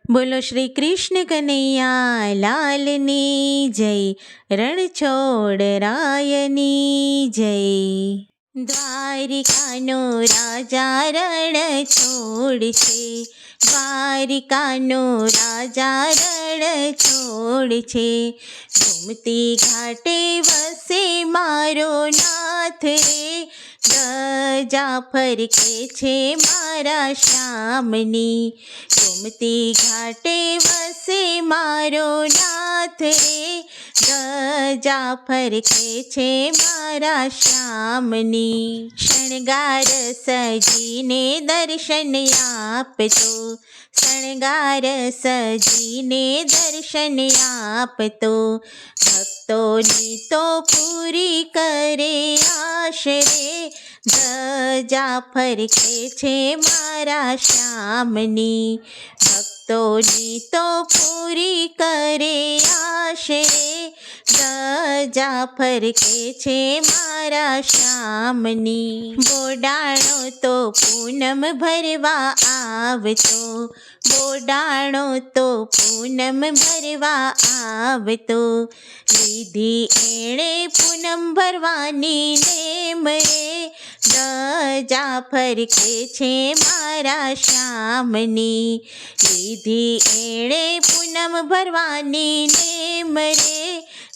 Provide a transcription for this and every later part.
બોલો શ્રી કૃષ્ણ કનૈયા લાલની જય, રણછોડ રાયની જય. દ્વારિકાનો રાજા રણછોડ છે, દ્વારિકાનો રાજા રણછોડ છે. ગોમતી ઘાટે વસે મારો નાથ રે, ધજા ફરકે છે મારા શ્યામની. ગોમતી ઘાટે વસે મારો નાથ રે, ધજા ફરકે છે મારા શ્યામની. શણગાર સજીને દર્શન આપતો, શણગાર સજીને દર્શન આપતો. ભક્તોની તો પૂરી કરે આશ રે, ધજા ફરકે છે મારા શ્યામની. ભક્તોની તો પૂરી કરે આશ રે, ધજા ફરકે છે મારા શ્યામની. બોડાણો તો પૂનમ ભરવા આવતો, બોડાણો તો પૂનમ ભરવા આવતો. લીધી એણે પૂનમ ભરવાની નેમ રે, ધજા ફરકે છે મારા શ્યામની. લીધી એણે પૂનમ ભરવાની નેમ રે,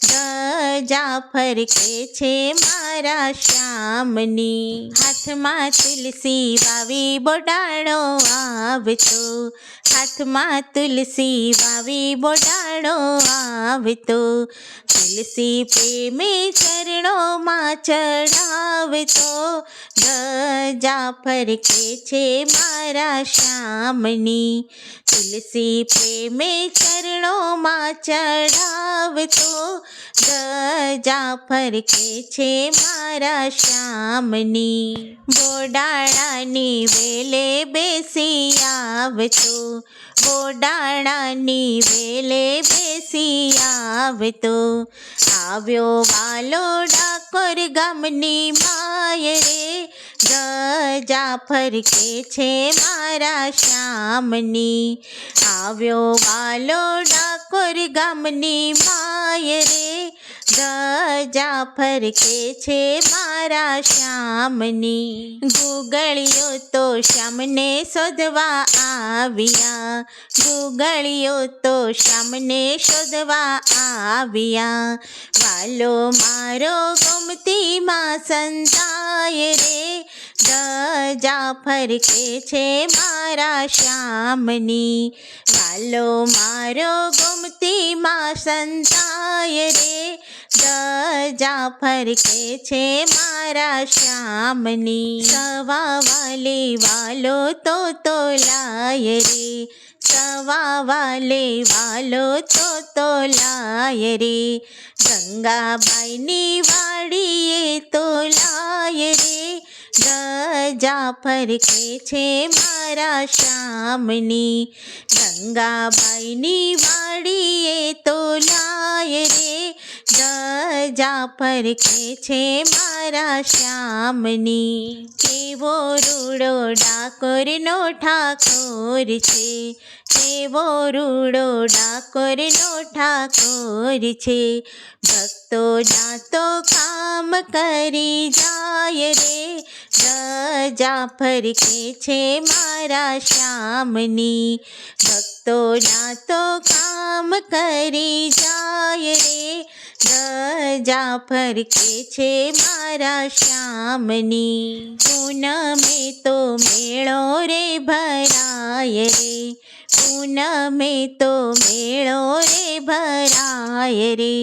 ધજા ફરકે છે મારા શ્યામની. હાથમાં તુલસી વાવી બોડાણો આવતો, હાથમાં તુલસી વાવી બોડાણો આવતો. તુલસી પ્રેમે ચરણોમાં ચડાવતો, ધજા ફરકે છે મારા શ્યામની. તુલસી પ્રેમે ચરણોમાં ચડાવતો, ધજા ફરકે છે મારા શ્યામની. બોડાણાની વેલે બેસી આવતો, બોડાણાની વેલે બેસી આવતો. આવ્યો વાલો ડાકોર ગામની માય રે, ધજા ફરકે છે મારા શ્યામની. આવ્યો વાલો ડાકોર ગામની માય રે, ધજા ફરકે છે મારા શ્યામની. ગુગળીઓ તો શ્યામને શોધવા આવ્યા, ગુગળીઓ તો શ્યામને શોધવા આવ્યા. વાલો મારો ગોમતીમાં સંતાય રે, ધજા ફરકે છે મારા શ્યામની. વાલો મારો ગોમતીમાં સંતાય રે, ધજા ફરકે છે મારા શ્યામની. સવા વાલે વાલો તો લાય રે, સવા વાલે વાલો તો લાય રે. ગંગાબાઈની વાડીએ તો લાય રે, ધજા ફરકે છે મારા શ્યામની. ગંગાબાઈની વાડીએ તો લાય રે, ધજા ફરકે છે મારા શ્યામની. કેવો રૂડો ડાકોરનો ઠાકોર છે, કેવો રૂડો ડાકોરનો ઠાકોર છે. ભક્તોના તો કામ કરી જાય રે, ધજા ફરકે છે મારા શ્યામની. ભક્તોના તો કામ કરી જાય રે, ધજા ફરકે છે મારા શ્યામની. પૂનમે તો મેળો રે ભરાય રે, પૂનમે તો મેળો રે ભરાય રે.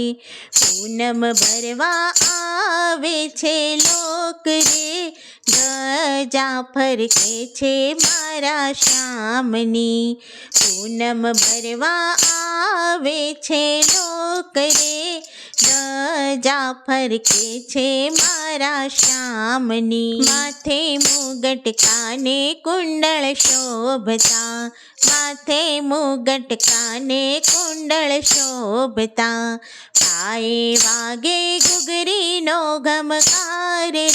પૂનમ ભરવા આવે છે લોક રે, ધજા ફરકે છે મારા શ્યામની. પૂનમ ભરવા આવે છે લોક રે, ધજા ફરકે છે મારા શ્યામની. માથે મુગટ કાને કુંડળ શોભતા, માથે મુગટ કાને કુંડળ શોભતા. પાયે વાગે ઘૂઘરીનો ગમકાર રે,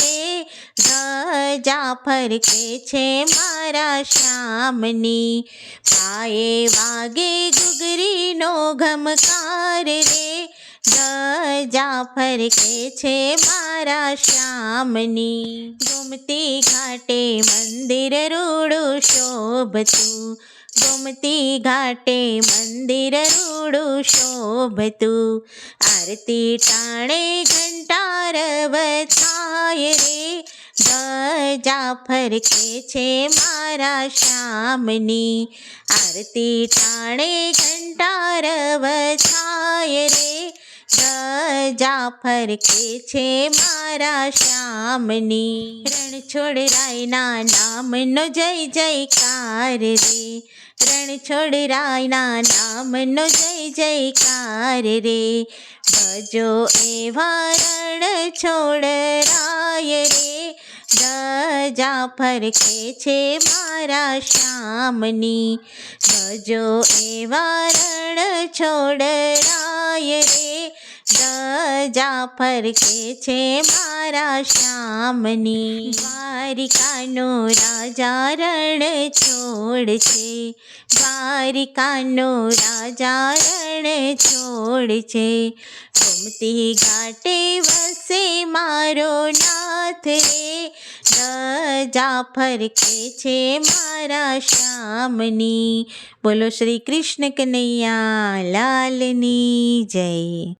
ધજા ફરકે છે મારા શ્યામની. પાયે વાગે ઘૂઘરીનો ઘમકાર રે, ધજા ફરકે છે મારા શ્યામની. ગોમતી ઘાટે મંદિર રૂડું શોભતું, ગોમતી ઘાટે મંદિર રૂડું શોભતું. આરતી ટાણે ઘંટાર વથાય રે, ધજા ફરકે છે મારા શ્યામની. આરતી ટાણે ઘંટાર વથાય રે, ધજા ફરકે છે મારા શ્યામની. રણછોડરાયના નામનો જય જયકાર રે, રણછોડરાયના નામનો જય જયકાર રે. ભજો એવા રણછોડરાય રે, ધજા ફરકે છે મારા શ્યામની. ભજો એવા રણછોડરાય રે, ધજા ફરકે છે મારા શ્યામની. દ્વારિકાનો રાજા રણછોડ છે, દ્વારિકાનો રાજા રણછોડ છે. ગોમતી ઘાટે વસે મારો નાથ રે, ધજા ફરકે છે મારા શ્યામની. બોલો શ્રી કૃષ્ણ કનૈયા લાલની જય.